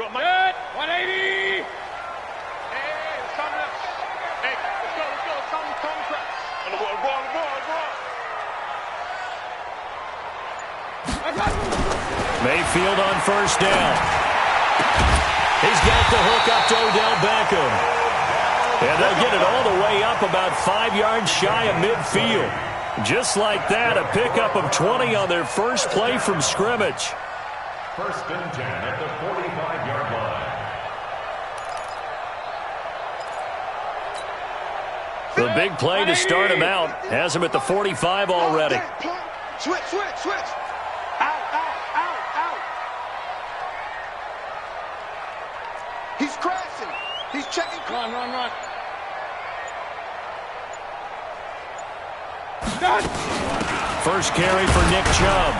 Good. 180. Mayfield on first down. He's got the hook up to Odell Beckham. And they'll get it all the way up about 5 yards shy of midfield. Just like that, a pickup of 20 on their first play from scrimmage. First and 10 at the 45-yard line. The big play to start him out has him at the 45 already. Switch. Out. He's crashing. He's checking. Run. First carry for Nick Chubb.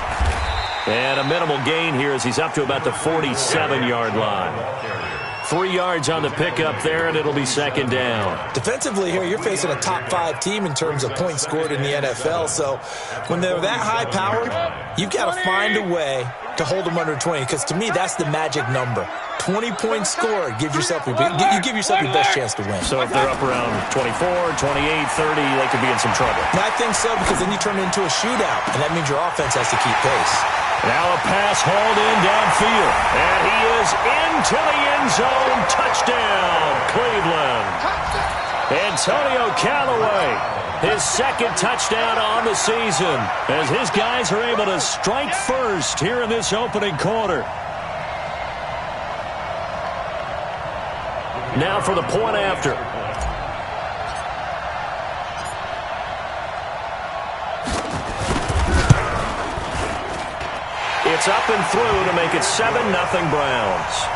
And a minimal gain here as he's up to about the 47-yard line. 3 yards on the pickup there, and it'll be second down. Defensively here, you're facing a top-5 team in terms of points scored in the NFL. So when they're that high-powered, you've got to find a way to hold them under 20, because to me, that's the magic number. 20 points scored gives yourself you give yourself your best chance to win. So if they're up around 24, 28, 30, they could be in some trouble. And I think so, because then you turn it into a shootout, and that means your offense has to keep pace. Now a pass hauled in downfield, and he is into the end zone. Touchdown, Cleveland. Antonio Callaway, his second touchdown on the season, as his guys are able to strike first here in this opening quarter. Now for the point after. It's up and through to make it 7-0 Browns.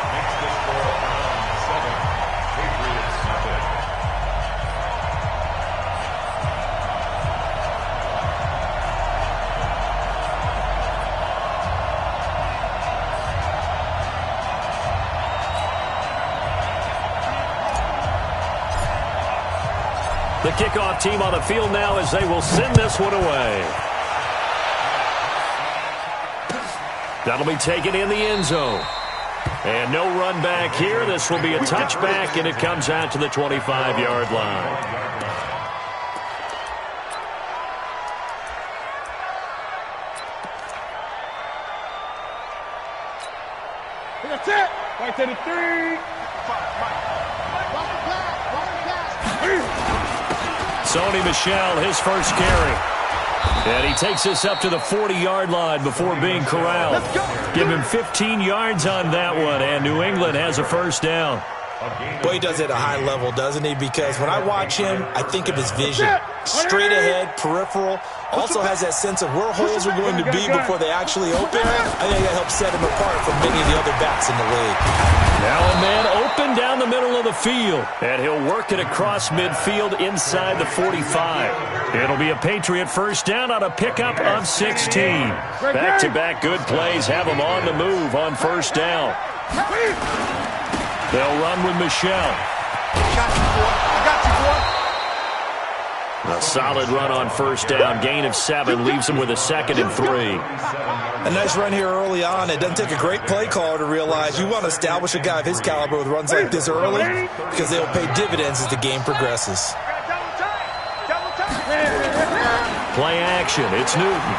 The kickoff team on the field now as they will send this one away. That'll be taken in the end zone. And no run back here. This will be a touchback, and it comes out to the 25-yard line. That's it. Right to the 3. Sony Michel, his first carry. And he takes us up to the 40-yard line before being corralled. Give him 15 yards on that one, and New England has a first down. Well, he does it at a high level, doesn't he? Because when I watch him, I think of his vision. Straight ahead, peripheral. Also has that sense of where holes are going to be before they actually open. I think that helps set him apart from many of the other backs in the league. Now a man open down the middle of the field, and he'll work it across midfield inside the 45. It'll be a Patriot first down on a pickup of 16. Back-to-back good plays have him on the move on first down. They'll run with Michel. A solid run on first down. Gain of 7 leaves him with a second and 3. A nice run here early on. It doesn't take a great play caller to realize you want to establish a guy of his caliber with runs like this early, because they'll pay dividends as the game progresses. Play action. It's Newton.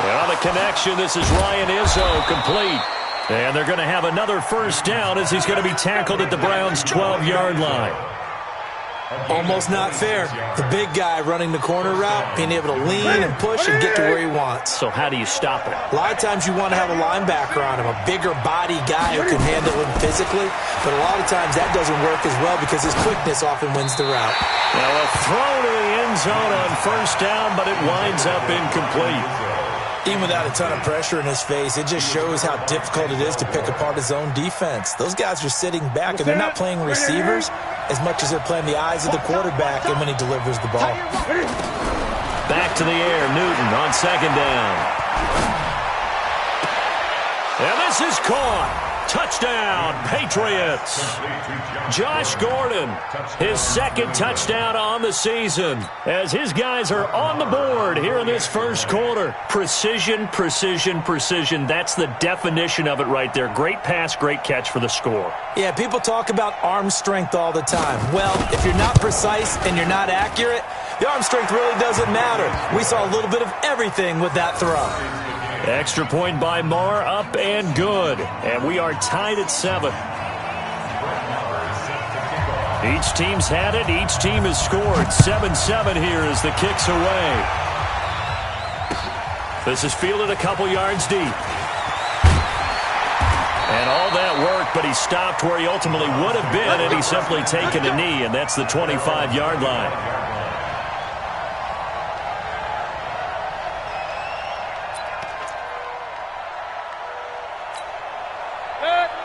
And on the connection, this is Ryan Izzo, complete. And they're going to have another first down as he's going to be tackled at the Browns' 12-yard line. Almost not fair. The big guy running the corner route, being able to lean and push and get to where he wants. So how do you stop it? A lot of times you want to have a linebacker on him, a bigger body guy who can handle him physically, but a lot of times that doesn't work as well because his quickness often wins the route. Now a throw to the end zone on first down, but it winds up incomplete. Even without a ton of pressure in his face, it just shows how difficult it is to pick apart his own defense. Those guys are sitting back, and they're not playing receivers as much as they're playing the eyes of the quarterback and when he delivers the ball. Back to the air, Newton on second down. And this is caught. Touchdown, Patriots. Josh Gordon, his second touchdown on the season, as his guys are on the board here in this first quarter. Precision, precision, precision. That's the definition of it right there. Great pass, great catch for the score. Yeah, people talk about arm strength all the time. Well, if you're not precise and you're not accurate, the arm strength really doesn't matter. We saw a little bit of everything with that throw. Extra point by Marr, up and good. And we are tied at 7. Each team's had it. Each team has scored. 7-7 here as the kick's away. This is fielded a couple yards deep. And all that work, but he stopped where he ultimately would have been, and he's simply taken a knee, and that's the 25-yard line.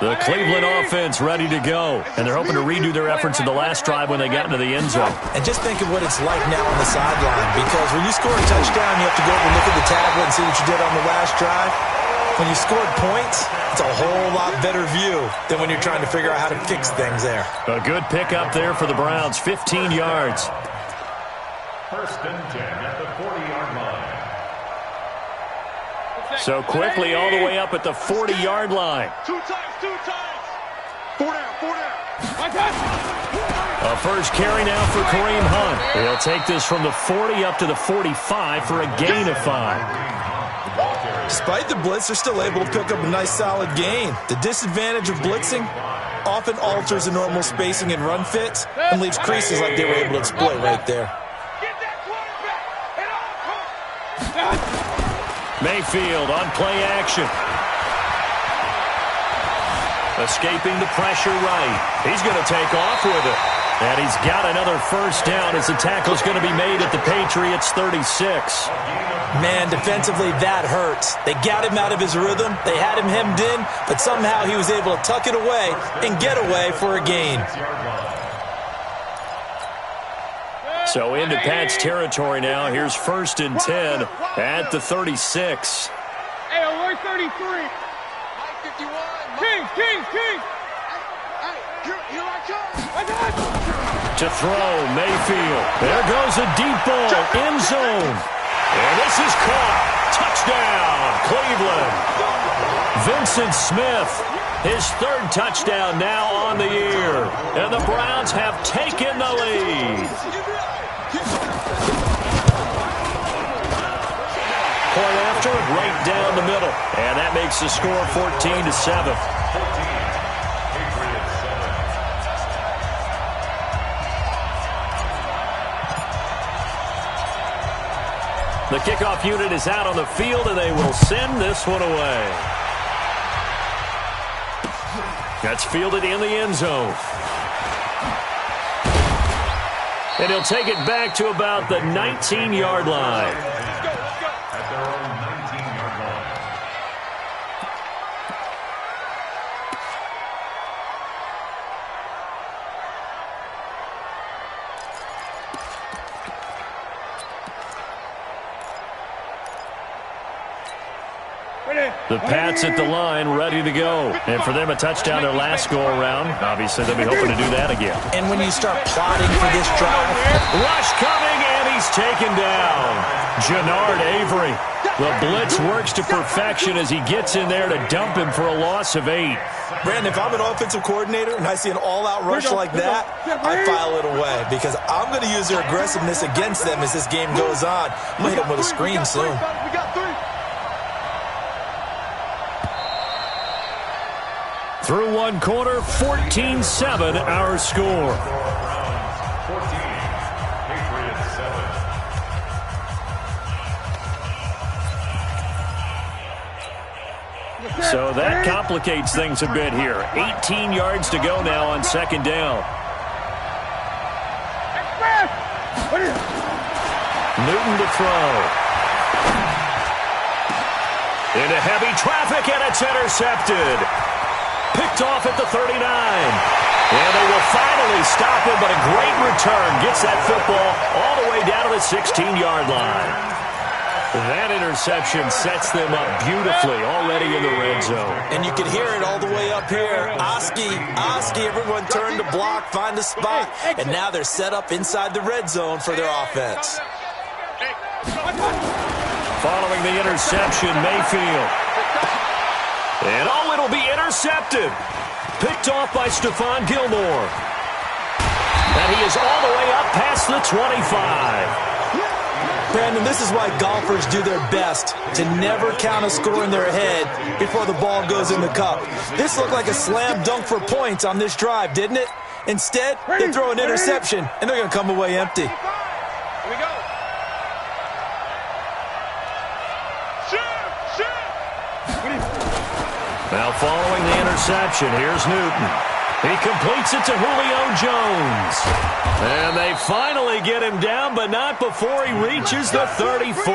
The Cleveland offense ready to go, and they're hoping to redo their efforts in the last drive when they got into the end zone. And just think of what it's like now on the sideline, because when you score a touchdown, you have to go over and look at the tablet and see what you did on the last drive. When you scored points, it's a whole lot better view than when you're trying to figure out how to fix things there. A good pickup there for the Browns, 15 yards. First and 10 at the 40-yard line. So quickly all the way up at the 40-yard line. Two times. 4 down. A first carry now for Kareem Hunt. He'll take this from the 40 up to the 45 for a gain of 5. Despite the blitz, they're still able to pick up a nice solid gain. The disadvantage of blitzing often alters the normal spacing and run fits and leaves creases like they were able to exploit right there. Mayfield on play action. Escaping the pressure right. He's going to take off with it. And he's got another first down as the tackle's going to be made at the Patriots' 36. Man, defensively, that hurts. They got him out of his rhythm. They had him hemmed in, but somehow he was able to tuck it away and get away for a gain. So into Pat's territory now. Here's first and 10 at the 36. Hey, alert 33. King. Here I come. To throw, Mayfield. There goes a deep ball, end zone. And this is caught. Touchdown, Cleveland. Vincent Smith, his third touchdown now on the year. And the Browns have taken the lead. Point after, right down the middle. And that makes the score 14-7. The kickoff unit is out on the field, and they will send this one away. That's fielded in the end zone. And he'll take it back to about the 19-yard line. At their own 19-yard line. The Pats at the line, ready to go. And for them, a touchdown their last go-around. Obviously, they'll be hoping to do that again. And when you start plotting for this drive, Rush coming, and he's taken down. Jannard Avery. The blitz works to perfection as he gets in there to dump him for a loss of 8. Brandon, if I'm an offensive coordinator and I see an all-out rush like that, I file it away because I'm going to use their aggressiveness against them as this game goes on. I'm going to hit them with a screen soon. We got 3. Through one quarter, 14-7 our score. 14, Patriots 7. So that complicates things a bit here. 18 yards to go now on second down. Newton to throw. Into heavy traffic, and it's intercepted. Picked off at the 39. And they will finally stop him, but a great return gets that football all the way down to the 16-yard line. That interception sets them up beautifully already in the red zone. And you can hear it all the way up here. Oski, everyone turned to block, find a spot, and now they're set up inside the red zone for their offense. Following the interception, Mayfield. And it'll be intercepted. Picked off by Stephon Gilmore. And he is all the way up past the 25. Brandon, this is why golfers do their best to never count a score in their head before the ball goes in the cup. This looked like a slam dunk for points on this drive, didn't it? Instead, they throw an interception, and they're going to come away empty. Here we go. Shoot! Now following the interception, here's Newton. He completes it to Julio Jones. And they finally get him down, but not before he reaches the 34.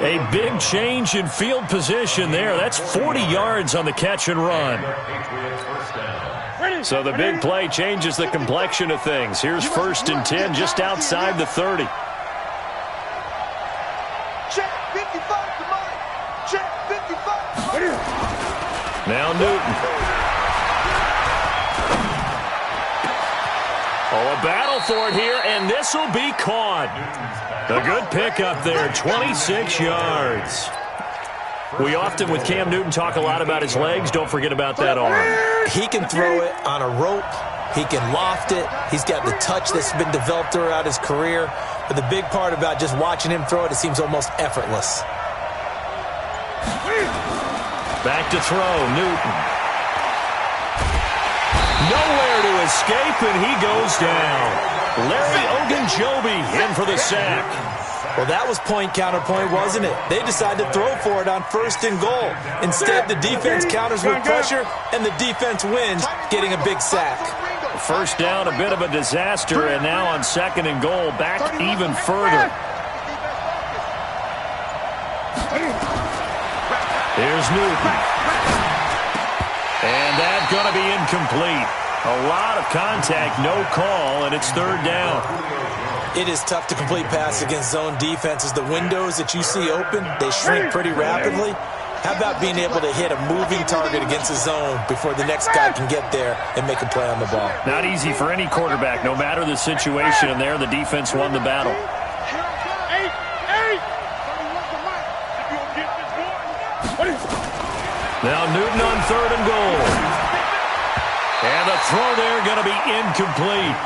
A big change in field position there. That's 40 yards on the catch and run. So the big play changes the complexion of things. Here's 1st and 10 just outside the 30. Check 55 to mine. Check 55 to mine. Now Newton. Oh, a battle for it here, and this will be caught. A good pickup there, 26 yards. We often, with Cam Newton, talk a lot about his legs. Don't forget about that arm. He can throw it on a rope. He can loft it. He's got the touch that's been developed throughout his career. But the big part about just watching him throw it, it seems almost effortless. Back to throw, Newton. Nowhere to escape, and he goes down. Larry Ogunjobi in for the sack. Well, that was point-counterpoint, wasn't it? They decided to throw for it on 1st and goal. Instead, the defense counters with pressure, and the defense wins, getting a big sack. First down, a bit of a disaster, and now on 2nd and goal, back even further. Here's Newton. And that's going to be incomplete. A lot of contact, no call, and it's 3rd down. It is tough to complete passes against zone defenses. The windows that you see open, they shrink pretty rapidly. How about being able to hit a moving target against a zone before the next guy can get there and make a play on the ball? Not easy for any quarterback, no matter the situation, and there the defense won the battle. Now Newton on 3rd and goal. And the throw there going to be incomplete.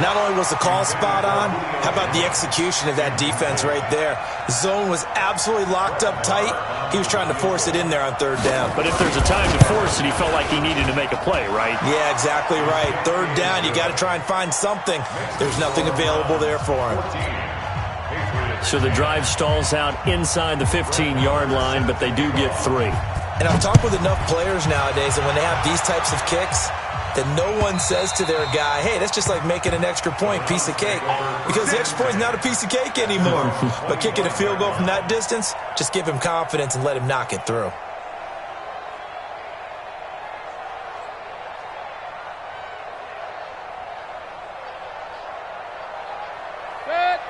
Not only was the call spot on, how about the execution of that defense right there? The zone was absolutely locked up tight. He was trying to force it in there on 3rd down. But if there's a time to force it, he felt like he needed to make a play, right? Yeah, exactly right. 3rd down, you got to try and find something. There's nothing available there for him. So the drive stalls out inside the 15-yard line, but they do get 3. And I've talked with enough players nowadays that when they have these types of kicks, that no one says to their guy, hey, that's just like making an extra point, piece of cake. Because the extra point is not a piece of cake anymore. But kicking a field goal from that distance, just give him confidence and let him knock it through.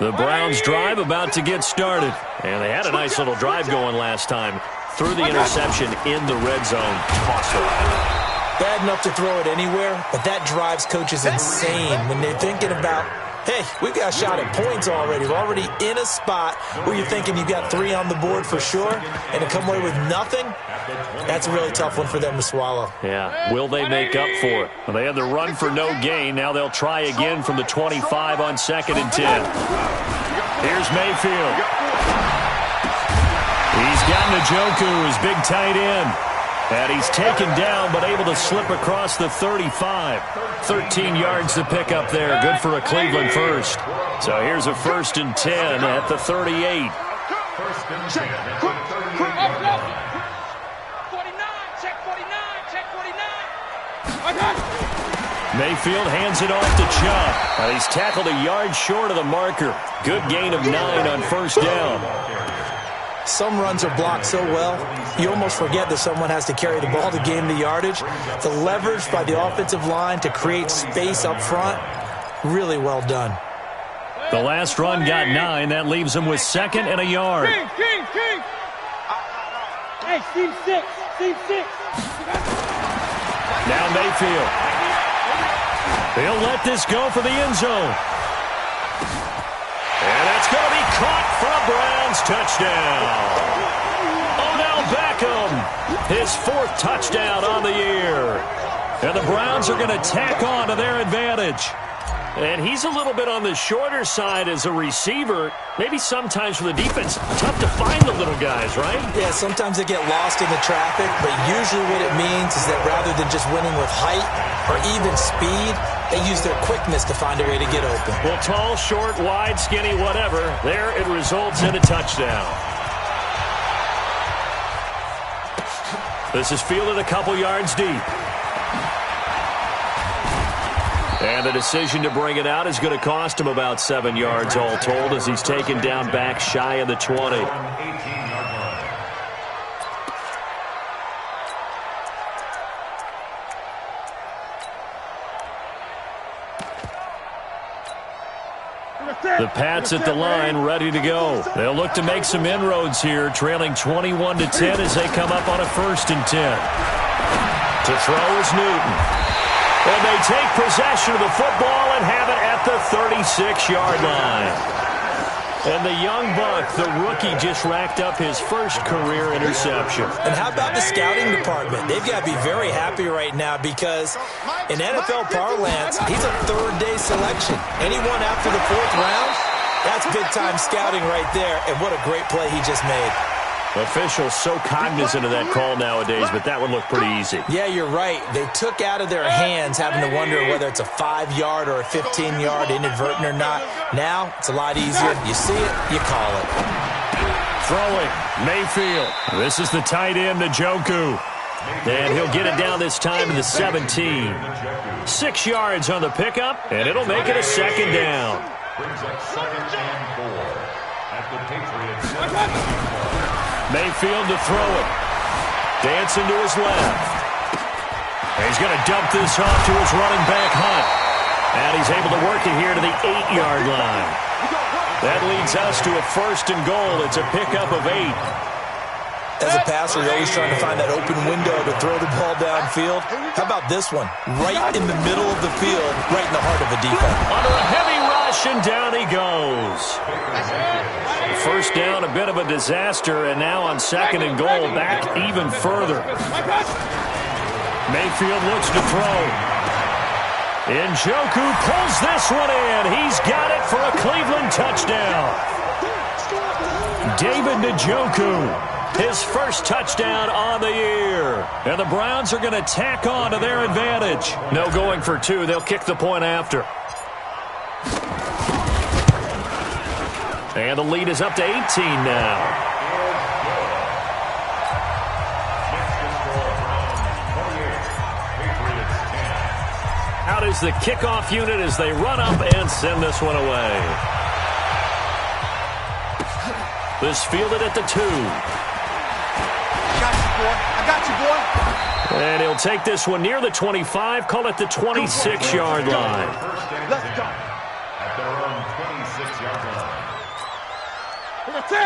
The Browns drive about to get started. And they had a nice little drive going last time. Threw the interception in the red zone. Toss it. Bad enough to throw it anywhere, but that drives coaches insane when they're thinking about, hey, we've got a shot at points already. We're already in a spot where you're thinking you've got 3 on the board for sure, and to come away with nothing, that's a really tough one for them to swallow. Yeah, will they make up for it? Well, they had the run for no gain. Now they'll try again from the 25 on 2nd and 10. Here's Mayfield. He's got Njoku, his big tight end. And he's taken down, but able to slip across the 35. 13 yards to pick up there. Good for a Cleveland first. So here's a 1st and 10 at the 38. 1st and 10 at the 38. 49, check 49, check 49. Mayfield hands it off to Chubb. And he's tackled a yard short of the marker. Good gain of 9 on 1st down. Some runs are blocked so well, you almost forget that someone has to carry the ball to gain the yardage. The leverage by the offensive line to create space up front, really well done. The last run got 9. That leaves him with 2nd and a yard. King. Hey, Steve 6. Now Mayfield. He'll let this go for the end zone. And that's going to be caught for a Browns touchdown. Odell Beckham, his 4th touchdown on the year. And the Browns are going to tack on to their advantage. And he's a little bit on the shorter side as a receiver. Maybe sometimes for the defense, tough to find the little guys, right? Yeah, sometimes they get lost in the traffic, but usually what it means is that rather than just winning with height or even speed, they use their quickness to find a way to get open. Well, tall, short, wide, skinny, whatever, there it results in a touchdown. This is fielded a couple yards deep. And the decision to bring it out is going to cost him about 7 yards all told as he's taken down back shy of the 20. The Pats at the line ready to go. They'll look to make some inroads here, trailing 21-10 as they come up on a 1st and 10. To throw is Newton. And they take possession of the football and have it at the 36-yard line. And the young buck, the rookie, just racked up his 1st career interception. And how about the scouting department? They've got to be very happy right now because in NFL parlance, he's a 3rd-day selection. Anyone after the 4th round, that's big-time scouting right there. And what a great play he just made. Officials so cognizant of that call nowadays, but that would look pretty easy. Yeah, you're right. They took out of their hands having to wonder whether it's a 5-yard or a 15-yard inadvertent or not. Now, it's a lot easier. You see it, you call it. Throwing, Mayfield. This is the tight end, Njoku. And he'll get it down this time to the 17. 6 yards on the pickup, and it'll make it a 2nd down. Brings up 2nd and 4 at the Patriots. Mayfield to throw it. Dancing to his left. He's going to dump this off to his running back, Hunt. And he's able to work it here to the 8-yard line. That leads us to a 1st and goal. It's a pickup of 8. As a passer, you're always trying to find that open window to throw the ball downfield. How about this one? Right in the middle of the field, right in the heart of a defense. Under a heavy rush, and down he goes. 1st down, a bit of a disaster, and now on 2nd and goal, back even further. Mayfield looks to throw. Njoku pulls this one in. He's got it for a Cleveland touchdown. David Njoku. His 1st touchdown on the year. And the Browns are going to tack on to their advantage. No going for 2. They'll kick the point after. And the lead is up to 18 now. Out is the kickoff unit as they run up and send this one away. This fielded at the 2. I got you, boy. And he'll take this one near the 25, call it the 26-yard line. Let's go. At their own 26-yard line.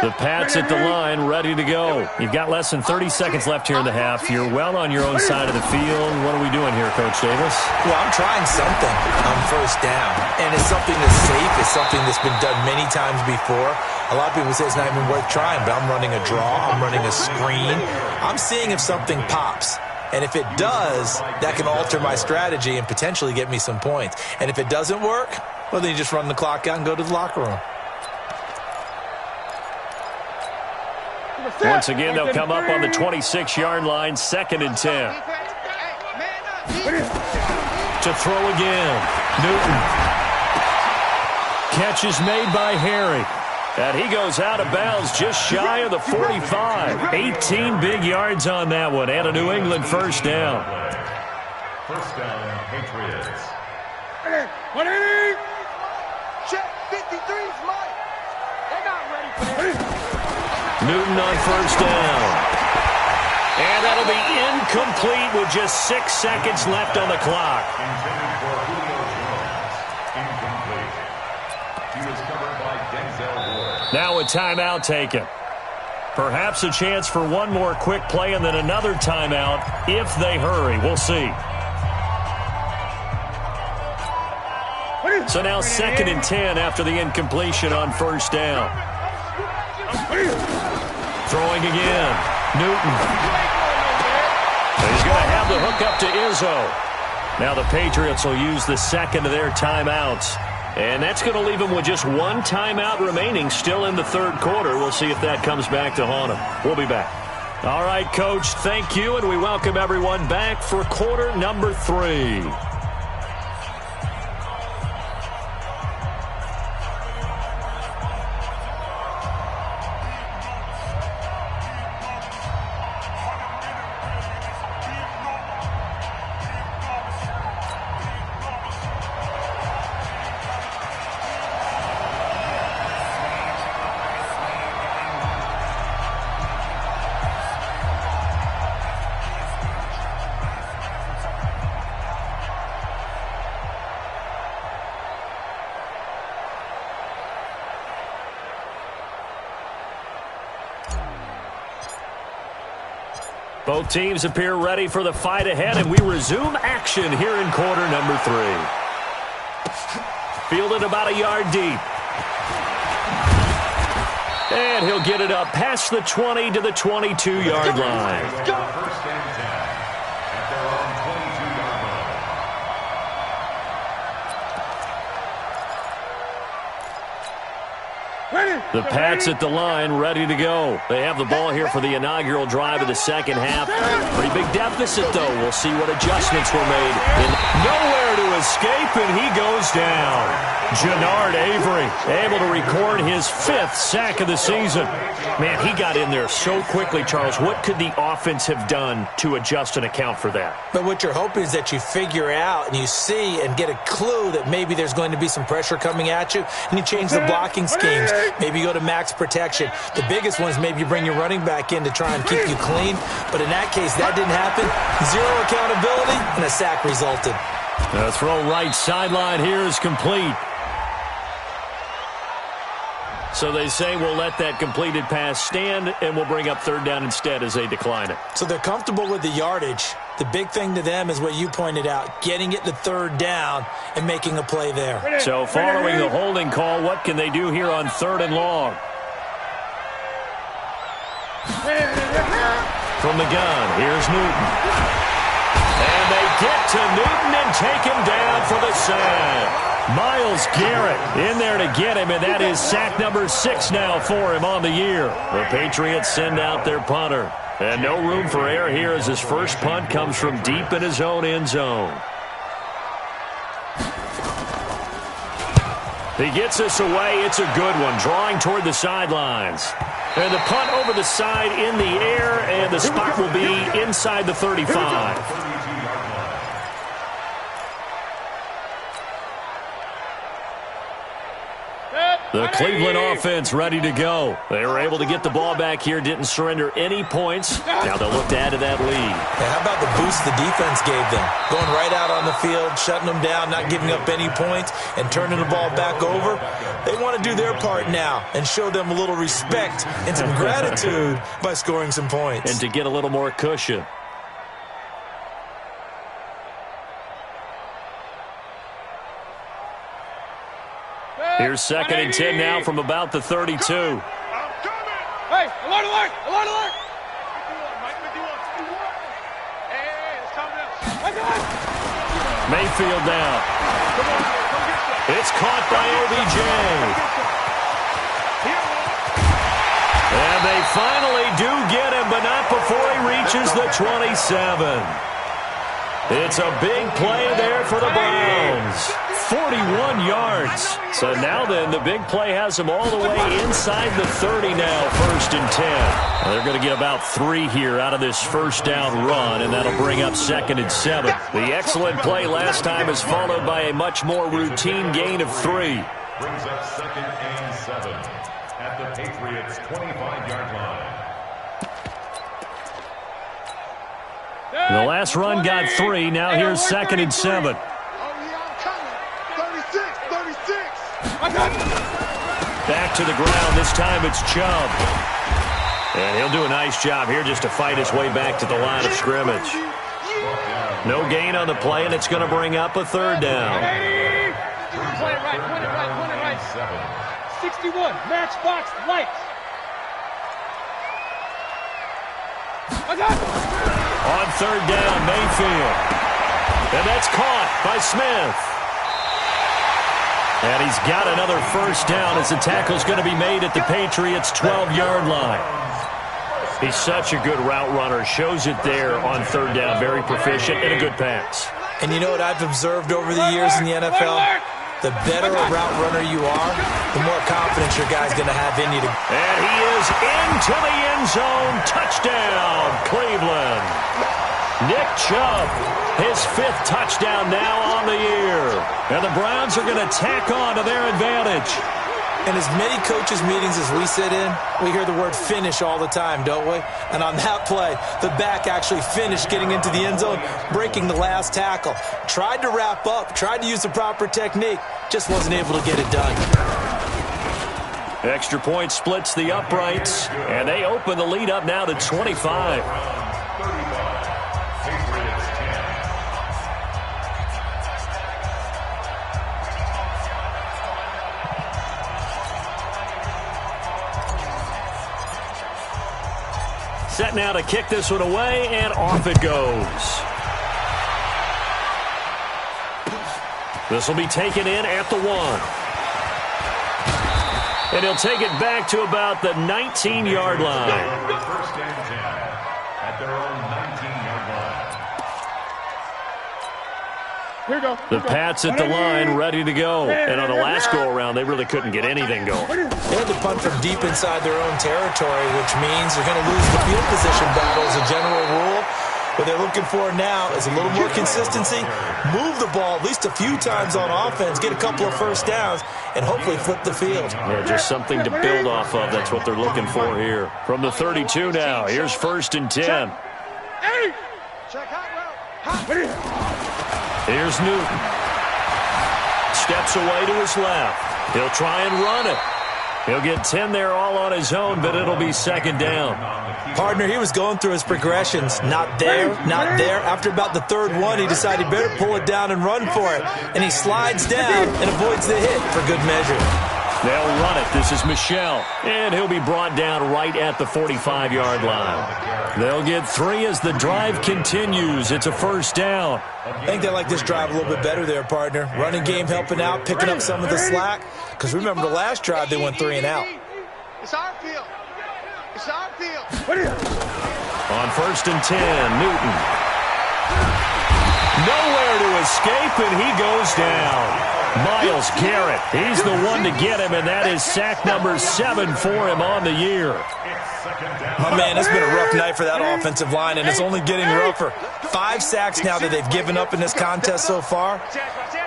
The Pats at the line, ready to go. You've got less than 30 seconds left here in the half. You're well on your own side of the field. What are we doing here, Coach Davis? Well, I'm trying something on 1st down. And it's something that's safe. It's something that's been done many times before. A lot of people say it's not even worth trying, but I'm running a draw. I'm running a screen. I'm seeing if something pops. And if it does, that can alter my strategy and potentially get me some points. And if it doesn't work, well, then you just run the clock out and go to the locker room. Once again, they'll come up on the 26-yard line, 2nd and 10. To throw again. Newton. Catch is made by Harry. And he goes out of bounds just shy of the 45. 18 big yards on that one. And a New England 1st down. 1st down, Patriots. Check 53's Mike. They're not ready for this. Newton on 1st down. And that'll be incomplete with just 6 seconds left on the clock. Intended for Julio Jones. Incomplete. He was coming Now a timeout taken. Perhaps a chance for one more quick play and then another timeout if they hurry. We'll see. So now 2nd and 10 after the incompletion on first down. Throwing again. Newton. He's going to have the hook up to Izzo. Now the Patriots will use the second of their timeouts. And that's going to leave them with just one timeout remaining still in the third quarter. We'll see if that comes back to haunt them. We'll be back. All right, Coach, thank you, and we welcome everyone back for quarter number 3. Both teams appear ready for the fight ahead, and we resume action here in quarter number 3. Fielded about a yard deep. And he'll get it up past the 20 to the 22-yard line. First and 10 at their own 22-yard line. The Pats at the line, ready to go. They have the ball here for the inaugural drive of the second half. Pretty big deficit, though. We'll see what adjustments were made. Nowhere to escape, and he goes down. Jannard Avery able to record his 5th sack of the season. Man, he got in there so quickly, Charles. What could the offense have done to adjust and account for that? But what you're hoping is that you figure out and you see and get a clue that maybe there's going to be some pressure coming at you, and you change the blocking schemes. Maybe you go to max protection. The biggest one is maybe you bring your running back in to try and keep you clean. But in that case, that didn't happen. 0 accountability, and a sack resulted. The throw right sideline here is complete. So they say we'll let that completed pass stand, and we'll bring up third down instead as they decline it. So they're comfortable with the yardage. The big thing to them is what you pointed out, getting it to third down and making a play there. So following the holding call, what can they do here on 3rd and long? From the gun, here's Newton. And they get to Newton and take him down for the sack. Myles Garrett in there to get him, and that is sack number 6 now for him on the year. The Patriots send out their punter. And no room for error here as his first punt comes from deep in his own end zone. He gets this away. It's a good one, drawing toward the sidelines. And the punt over the side in the air, and the spot will be inside the 35. The Cleveland offense ready to go. They were able to get the ball back here, didn't surrender any points. Now they'll look to add to that lead. How about the boost the defense gave them? Going right out on the field, shutting them down, not giving up any points, and turning the ball back over. They want to do their part now and show them a little respect and some gratitude by scoring some points. And to get a little more cushion. Here's 2nd and 10 now from about the 32. Hey, alert, alert, alert, alert. Mayfield down. It's caught by OBJ. And they finally do get him, but not before he reaches the 27. It's a big play there for the Browns. 41 yards. So now then, the big play has them all the way inside the 30 now, 1st and 10. Well, they're going to get about 3 here out of this first down run, and that'll bring up 2nd and 7. The excellent play last time is followed by a much more routine gain of 3. Brings up 2nd and 7 at the Patriots' 25-yard line. The last run got 3. Now here's 2nd and 7. Back to the ground. This time it's Chubb. And he'll do a nice job here just to fight his way back to the line of scrimmage. No gain on the play, and it's going to bring up a third down. Play it right, point it right. 61, matchbox lights. I got it. On third down, Mayfield. And that's caught by Smith. And he's got another first down as the tackle's going to be made at the Patriots' 12-yard line. He's such a good route runner. Shows it there on third down. Very proficient and a good pass. And you know what I've observed over the years in the NFL? The better a route runner you are, the more confidence your guy's going to have in you. And he is into the end zone. Touchdown, Cleveland. Nick Chubb, his 5th touchdown now on the year. And the Browns are going to tack on to their advantage. In as many coaches' meetings as we sit in, we hear the word finish all the time, don't we? And on that play, the back actually finished getting into the end zone, breaking the last tackle. Tried to wrap up, tried to use the proper technique, just wasn't able to get it done. Extra point splits the uprights, and they open the lead up now to 25. Set now to kick this one away, and off it goes. This will be taken in at the 1. And he'll take it back to about the 19-yard line. First and 10 at their own 19-yard line. Here we go. The Pats at the line, ready to go. And on the last go-around, they really couldn't get anything going. They had to punt from deep inside their own territory, which means they're going to lose the field position battle as a general rule. What they're looking for now is a little more consistency, move the ball at least a few times on offense, get a couple of first downs, and hopefully flip the field. Yeah, just something to build off of. That's what they're looking for here. From the 32 now, here's 1st and 10. Hey! Check hot route. Here's Newton. Steps away to his left. He'll try and run it. He'll get 10 there all on his own, but it'll be 2nd down. Partner, he was going through his progressions. Not there, not there. After about the 3rd one, he decided he better pull it down and run for it. And he slides down and avoids the hit for good measure. They'll run it. This is Michel. And he'll be brought down right at the 45-yard line. They'll get 3 as the drive continues. It's a first down. I think they like this drive a little bit better there, partner. Running game helping out, picking up some of the slack. Because remember, the last drive, they went 3 and out. It's our field. It's our field. On 1st and 10, Newton. Nowhere to escape, and he goes down. Myles Garrett, he's the one to get him, and that is sack number 7 for him on the year. My man, it's been a rough night for that offensive line, and it's only getting rougher. 5 sacks now that they've given up in this contest so far.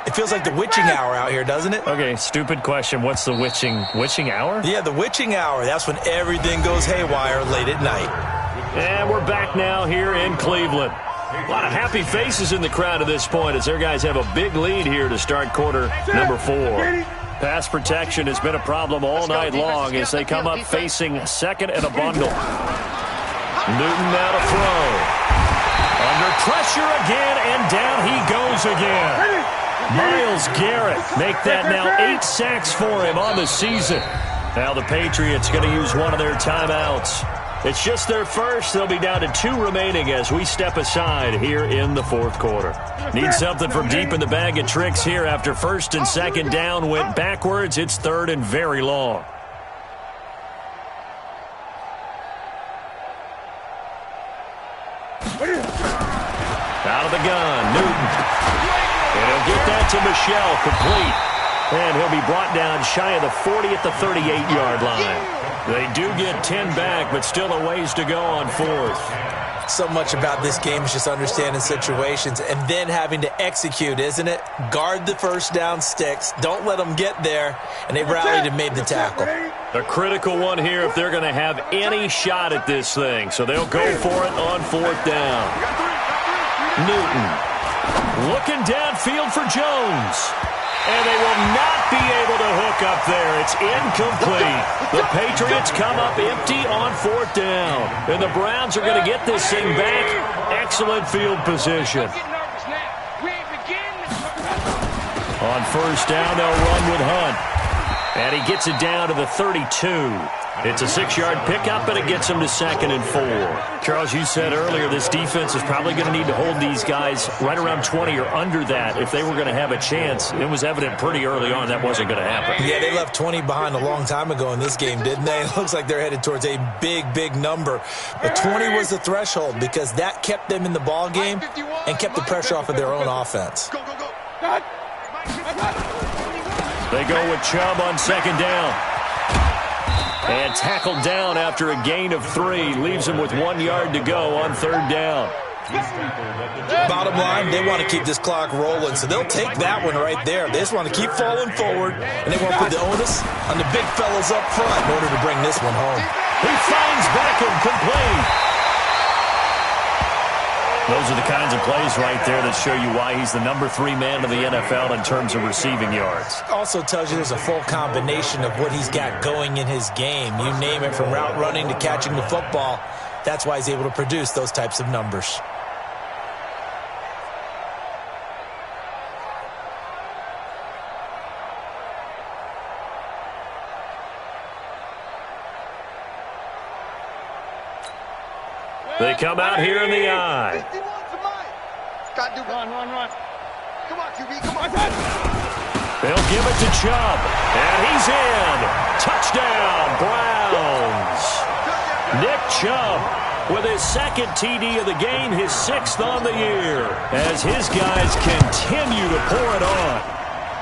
It feels like the witching hour out here, doesn't it? Okay, stupid question. What's the witching hour? Yeah, the witching hour. That's when everything goes haywire late at night. And we're back now here in Cleveland. A lot of happy faces in the crowd at this point as their guys have a big lead here to start quarter number 4. Pass protection has been a problem all night long as they come up facing 2nd and a bundle. Newton now to throw. Under pressure again, and down he goes again. Myles Garrett make that now 8 sacks for him on the season. Now the Patriots going to use one of their timeouts. It's just their first. They'll be down to 2 remaining as we step aside here in the 4th quarter. Need something from deep in the bag of tricks here after 1st and 2nd down went backwards. It's 3rd and very long. Out of the gun, Newton. And he'll get that to Michel, complete. And he'll be brought down shy of the 40 at the 38-yard line. They do get 10 back, but still a ways to go on 4th. So much about this game is just understanding situations and then having to execute, isn't it? Guard the first down sticks. Don't let them get there. And they rallied and made the tackle. A critical one here if they're going to have any shot at this thing. So they'll go for it on 4th down. Newton looking downfield for Jones. And they will not be able to hook up there. It's incomplete. The Patriots come up empty on 4th down. And the Browns are going to get this thing back. Excellent field position. On 1st down, they'll run with Hunt. And he gets it down to the 32. It's a 6-yard pickup, and it gets him to 2nd and 4. Charles, you said earlier this defense is probably going to need to hold these guys right around 20 or under that if they were going to have a chance. It was evident pretty early on that wasn't going to happen. Yeah, they left 20 behind a long time ago in this game, didn't they? It looks like they're headed towards a big, big number. But 20 was the threshold because that kept them in the ball game and kept the pressure off of their own offense. They go with Chubb on 2nd down. And tackled down after a gain of 3. Leaves him with 1 yard to go on 3rd down. Bottom line, they want to keep this clock rolling, so they'll take that one right there. They just want to keep falling forward, and they want to put the onus on the big fellas up front in order to bring this one home. He finds Beckham complete. Those are the kinds of plays right there that show you why he's the number 3 man of the NFL in terms of receiving yards. Also tells you there's a full combination of what he's got going in his game. You name it, from route running to catching the football. That's why he's able to produce those types of numbers. They come out here in the eye. Run. Come on, QB, come on. They'll give it to Chubb, and he's in. Touchdown, Browns. Nick Chubb with his 2nd TD of the game, his 6th on the year, as his guys continue to pour it on.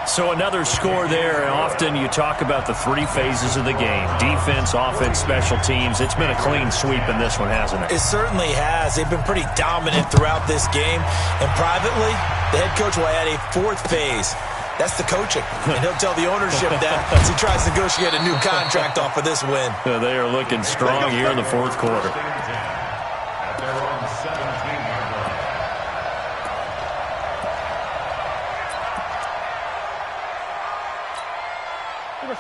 So another score there, and often you talk about the 3 phases of the game. Defense, offense, special teams. It's been a clean sweep in this one, hasn't it? It certainly has. They've been pretty dominant throughout this game. And privately, the head coach will add a 4th phase. That's the coaching. And he'll tell the ownership that as he tries to negotiate a new contract off of this win. They are looking strong here in the 4th quarter.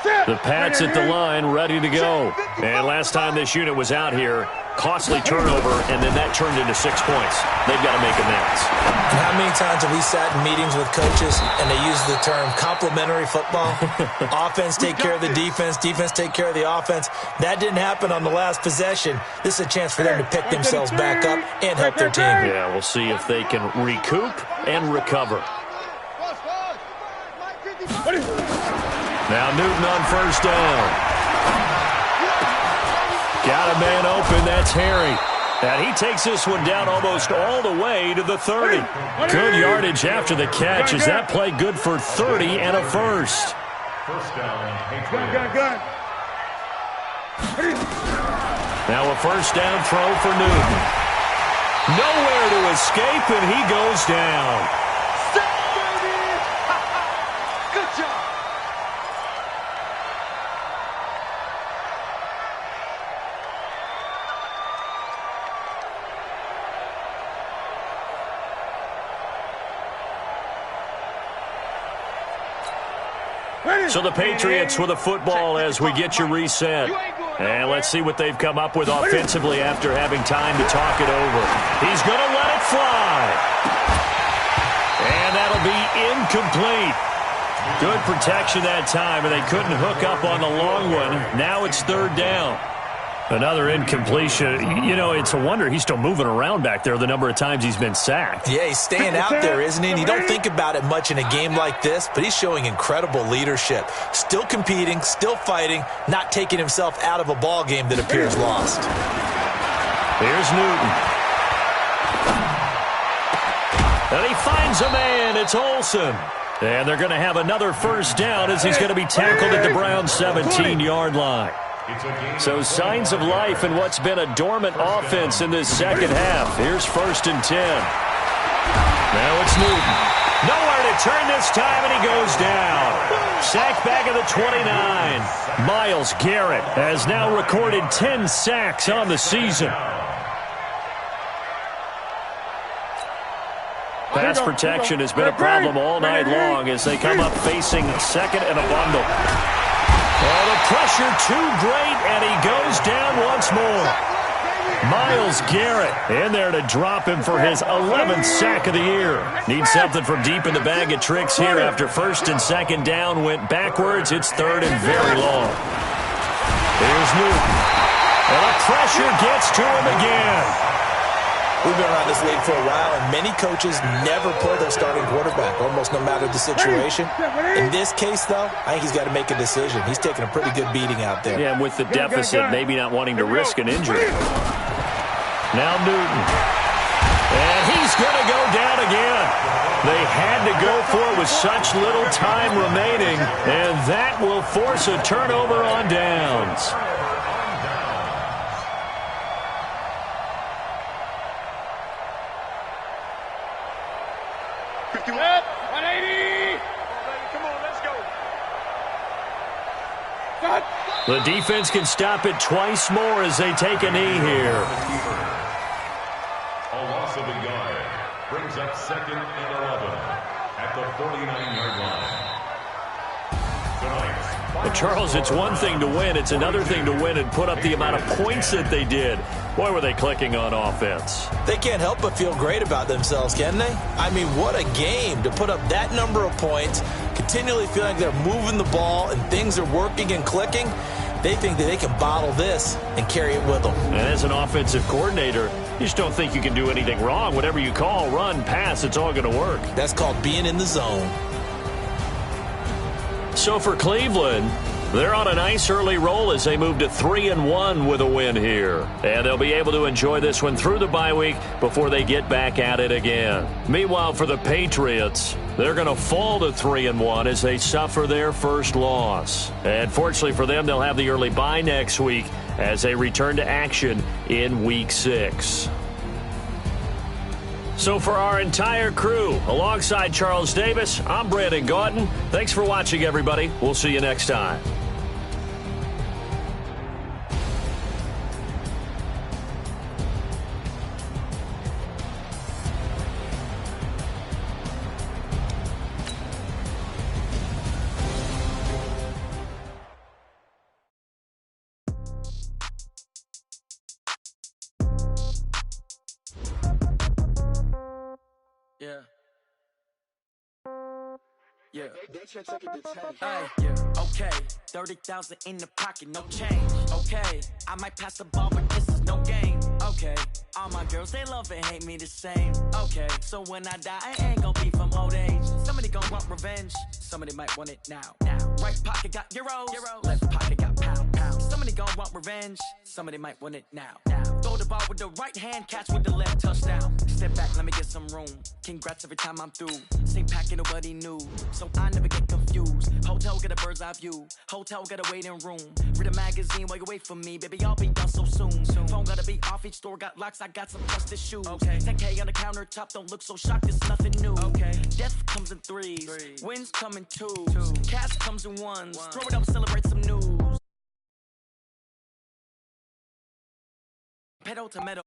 The Pats at the line, ready to go. And last time this unit was out here, costly turnover, and then that turned into 6 points. They've got to make amends. And how many times have we sat in meetings with coaches and they use the term complementary football? Offense take care of the defense, defense take care of the offense. That didn't happen on the last possession. This is a chance for them to pick themselves back up and help their team. Yeah, we'll see if they can recoup and recover. Now Newton on 1st down. Got a man open, that's Harry. And he takes this one down almost all the way to the 30. Good yardage after the catch. Is that play good for 30 and a first? First down, Now a 1st down throw for Newton. Nowhere to escape, and he goes down. So the Patriots with a football as we get you reset. And let's see what they've come up with offensively after having time to talk it over. He's going to let it fly. And that'll be incomplete. Good protection that time, and they couldn't hook up on the long one. Now it's 3rd down. Another incompletion. You know, it's a wonder he's still moving around back there the number of times he's been sacked. Yeah, he's staying out there, isn't he? And you don't think about it much in a game like this, but he's showing incredible leadership. Still competing, still fighting, not taking himself out of a ball game that appears lost. Here's Newton. And he finds a man. It's Olsen. And they're going to have another 1st down as he's going to be tackled at the Browns' 17-yard line. So signs of life in what's been a dormant offense in this 2nd half. Here's 1st and 10. Now it's Newton. Nowhere to turn this time, and he goes down. Sacked back at the 29. Myles Garrett has now recorded 10 sacks on the season. Pass protection has been a problem all night long as they come up facing second and a bundle. Oh, the pressure too great, and he goes down once more. Myles Garrett in there to drop him for his 11th sack of the year. Needs something from deep in the bag of tricks here after first and second down went backwards. It's third and very long. Here's Newton. And the pressure gets to him again. We've been around this league for a while, and many coaches never pull their starting quarterback, almost no matter the situation. In this case, though, I think he's got to make a decision. He's taking a pretty good beating out there. Yeah, and with the deficit, maybe not wanting to risk an injury. Now Newton. And he's going to go down again. They had to go for it with such little time remaining, and that will force a turnover on downs. The defense can stop it twice more as they take a knee here. A loss of a yard brings up second and 11 at the 49-yard line. Well, Charles, it's one thing to win. It's another thing to win and put up the amount of points that they did. Boy, were they clicking on offense. They can't help but feel great about themselves, can they? I mean, what a game to put up that number of points, continually feeling like they're moving the ball and things are working and clicking. They think that they can bottle this and carry it with them. And as an offensive coordinator, you just don't think you can do anything wrong. Whatever you call, run, pass, it's all going to work. That's called being in the zone. So for Cleveland, they're on a nice early roll as they move to 3-1 with a win here. And they'll be able to enjoy this one through the bye week before they get back at it again. Meanwhile, for the Patriots, they're going to fall to 3-1 as they suffer their first loss. And fortunately for them, they'll have the early bye next week as they return to action in Week 6. So for our entire crew, alongside Charles Davis, I'm Brandon Gaudin. Thanks for watching, everybody. We'll see you next time. Yeah. Yeah. Okay. 30,000 in the pocket, no change. Okay. I might pass the ball, but this is no game. Okay. All my girls, they love and hate me the same. Okay. So when I die, I ain't gonna be from old age. Somebody gonna want revenge. Somebody might want it now. Right pocket got euros. Left pocket got pounds. Somebody gonna want revenge. Somebody might want it now. Throw the ball with the right hand, catch with the left, touchdown. Step back, let me get some room. Congrats every time I'm through. Same packet, nobody knew. So I never get confused. Hotel get a bird's eye view. Hotel get a waiting room. Read a magazine while you wait for me. Baby, I'll be done so soon. Phone gotta be off, each store got locks. I got some trusted shoes. Okay. 10K on the countertop, don't look so shocked, it's nothing new. Okay. Death comes in threes. Wins come in twos. Cash comes in ones. Throw it up, celebrate some news. Pedal to metal.